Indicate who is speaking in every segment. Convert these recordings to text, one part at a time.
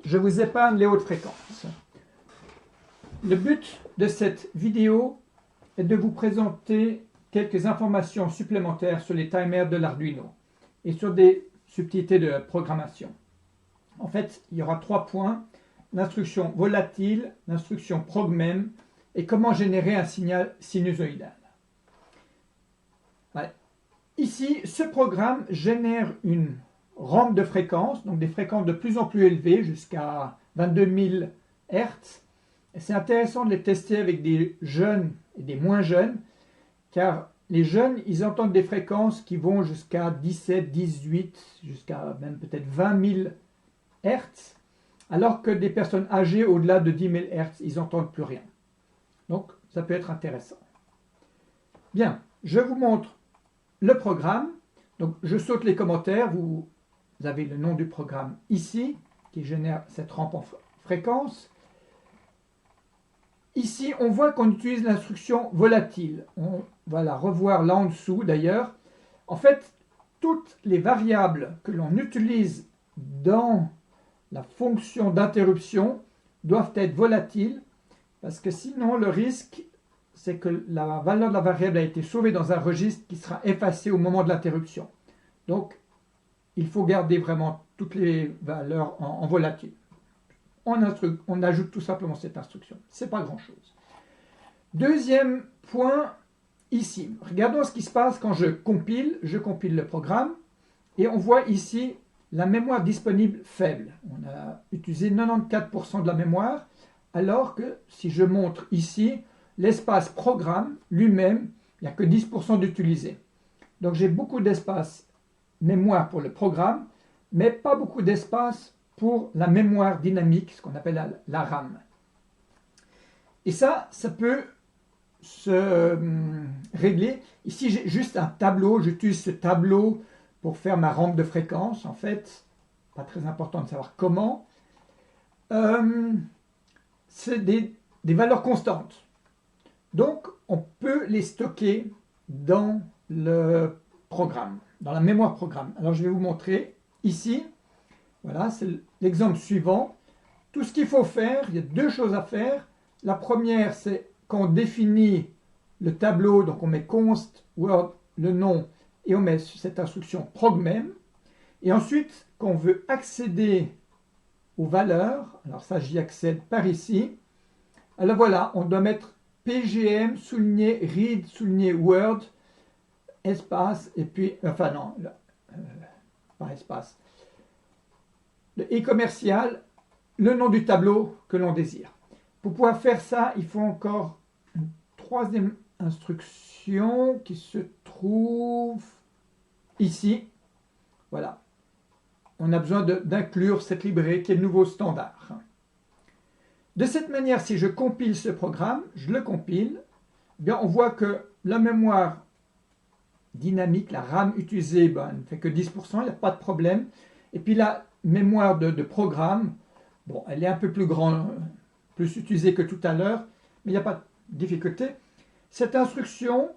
Speaker 1: je vous épargne les hautes fréquences. Le but de cette vidéo est de vous présenter quelques informations supplémentaires sur les timers de l'Arduino et sur des subtilités de programmation. En fait, il y aura 3 points: l'instruction volatile, l'instruction progmem et comment générer un signal sinusoïdal. Ouais. Ici, ce programme génère une rampe de fréquences, donc des fréquences de plus en plus élevées jusqu'à 22 000 Hz. C'est intéressant de les tester avec des jeunes et des moins jeunes, car les jeunes, ils entendent des fréquences qui vont jusqu'à 17, 18, jusqu'à même peut-être 20 000 Hz, alors que des personnes âgées au-delà de 10 000 Hz, ils n'entendent plus rien. Donc, ça peut être intéressant. Bien, je vous montre le programme. Donc, je saute les commentaires. Vous avez le nom du programme ici, qui génère cette rampe en fréquence. Ici, on voit qu'on utilise l'instruction volatile. On va la revoir là en dessous d'ailleurs. En fait, toutes les variables que l'on utilise dans la fonction d'interruption doivent être volatiles, parce que sinon le risque, c'est que la valeur de la variable a été sauvée dans un registre qui sera effacé au moment de l'interruption. Donc, il faut garder vraiment toutes les valeurs en volatile. On ajoute tout simplement cette instruction. Ce n'est pas grand-chose. Deuxième point, ici. Regardons ce qui se passe quand je compile le programme, et on voit ici la mémoire disponible faible. On a utilisé 94% de la mémoire, alors que si je montre ici, l'espace programme lui-même, il n'y a que 10% d'utilisé. Donc j'ai beaucoup d'espace mémoire pour le programme, mais pas beaucoup d'espace pour la mémoire dynamique, ce qu'on appelle la RAM. Et ça peut se régler. Ici, j'ai juste un tableau. J'utilise ce tableau pour faire ma rampe de fréquence. En fait, pas très important de savoir comment. C'est des valeurs constantes. Donc, on peut les stocker dans le programme, dans la mémoire programme. Alors, je vais vous montrer ici. Voilà, c'est l'exemple suivant. Tout ce qu'il faut faire, il y a 2 choses à faire. La première, c'est quand on définit le tableau, donc on met const word, le nom, et on met cette instruction progmem. Et ensuite, quand on veut accéder aux valeurs, alors ça j'y accède par ici, alors voilà, on doit mettre pgm, souligné, read, souligné, word, espace, et puis, enfin non, pas espace, le e-commercial, le nom du tableau que l'on désire. Pour pouvoir faire ça, il faut encore une 3e instruction qui se trouve ici. Voilà. On a besoin d'inclure cette librairie qui est le nouveau standard. De cette manière, si je compile ce programme, je le compile, eh bien on voit que la mémoire dynamique, la RAM utilisée, ne fait que 10%, il n'y a pas de problème. Et puis la mémoire de programme, bon, elle est un peu plus grande, plus utilisée que tout à l'heure, mais il n'y a pas de difficulté. Cette instruction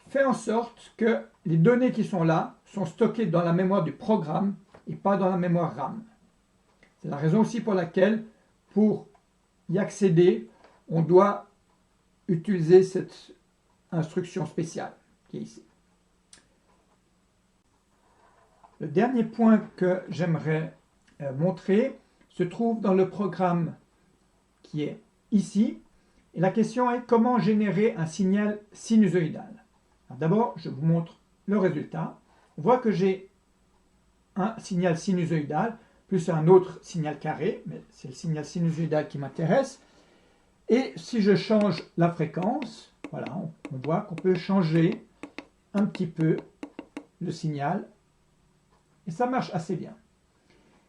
Speaker 1: fait en sorte que les données qui sont là sont stockées dans la mémoire du programme et pas dans la mémoire RAM. C'est la raison aussi pour laquelle, pour y accéder, on doit utiliser cette instruction spéciale qui est ici. Le dernier point que j'aimerais montrer se trouve dans le programme qui est ici. Et la question est comment générer un signal sinusoïdal. D'abord, je vous montre le résultat. On voit que j'ai un signal sinusoïdal plus un autre signal carré, mais c'est le signal sinusoïdal qui m'intéresse. Et si je change la fréquence, voilà, on voit qu'on peut changer un petit peu le signal. Et ça marche assez bien.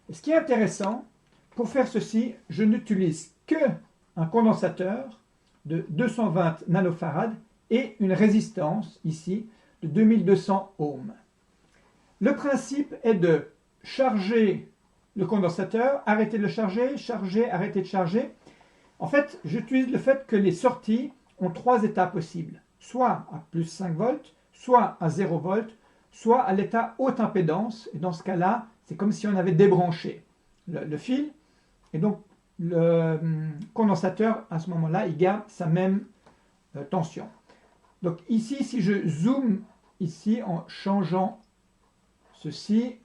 Speaker 1: Et ce qui est intéressant, pour faire ceci, je n'utilise qu'un condensateur de 220 nanofarads et une résistance, ici, de 2200 ohms. Le principe est de charger le condensateur, arrêter de le charger, arrêter de charger. En fait, j'utilise le fait que les sorties ont 3 états possibles, soit à plus 5 volts, soit à 0 volts, soit à l'état haute impédance. Et dans ce cas-là, c'est comme si on avait débranché le fil. et donc le condensateur, à ce moment-là, il garde sa même tension. Donc ici, si je zoome ici en changeant ceci,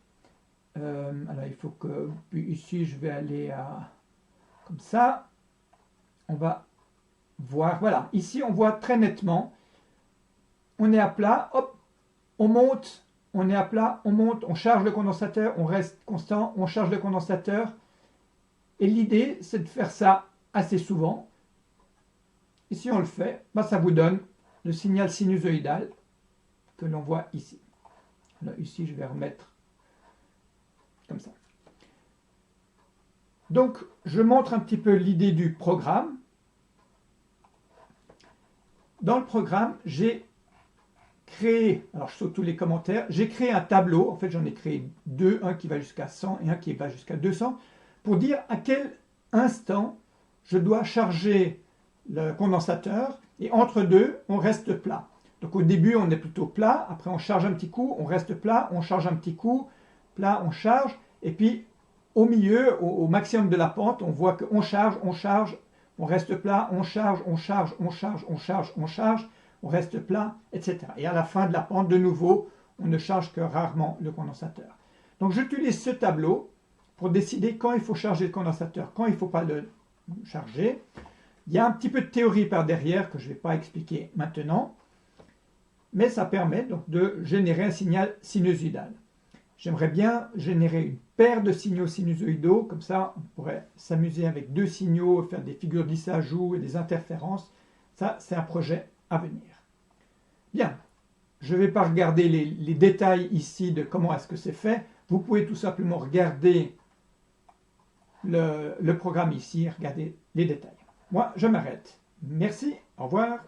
Speaker 1: alors il faut que, puis ici je vais aller à, comme ça, on va voir, voilà, ici on voit très nettement, on est à plat, hop, on monte, on est à plat, on monte, on charge le condensateur, on reste constant, on charge le condensateur, et l'idée c'est de faire ça assez souvent, et si on le fait, bah, ça vous donne le signal sinusoïdal que l'on voit ici. Alors ici je vais remettre comme ça. Donc, je montre un petit peu l'idée du programme. Dans le programme, j'ai créé, alors je saute tous les commentaires, j'ai créé un tableau, en fait j'en ai créé deux, un qui va jusqu'à 100 et un qui va jusqu'à 200, pour dire à quel instant je dois charger le condensateur, et entre deux, on reste plat. Donc au début, on est plutôt plat, après on charge un petit coup, on reste plat, on charge un petit coup, plat, on charge, et puis au milieu, au maximum de la pente, on voit qu'on charge, on reste plat, on charge, on charge, on charge, on charge, on charge, on reste plat, etc. Et à la fin de la pente, de nouveau, on ne charge que rarement le condensateur. Donc j'utilise ce tableau pour décider quand il faut charger le condensateur, quand il ne faut pas le charger. Il y a un petit peu de théorie par derrière que je ne vais pas expliquer maintenant, mais ça permet donc de générer un signal sinusoïdal. J'aimerais bien générer une paire de signaux sinusoïdaux, comme ça on pourrait s'amuser avec deux signaux, faire des figures d'Issajou et des interférences. Ça, c'est un projet à venir. Bien, je ne vais pas regarder les détails ici de comment est-ce que c'est fait. Vous pouvez tout simplement regarder le programme ici, regarder les détails. Moi, je m'arrête. Merci, au revoir.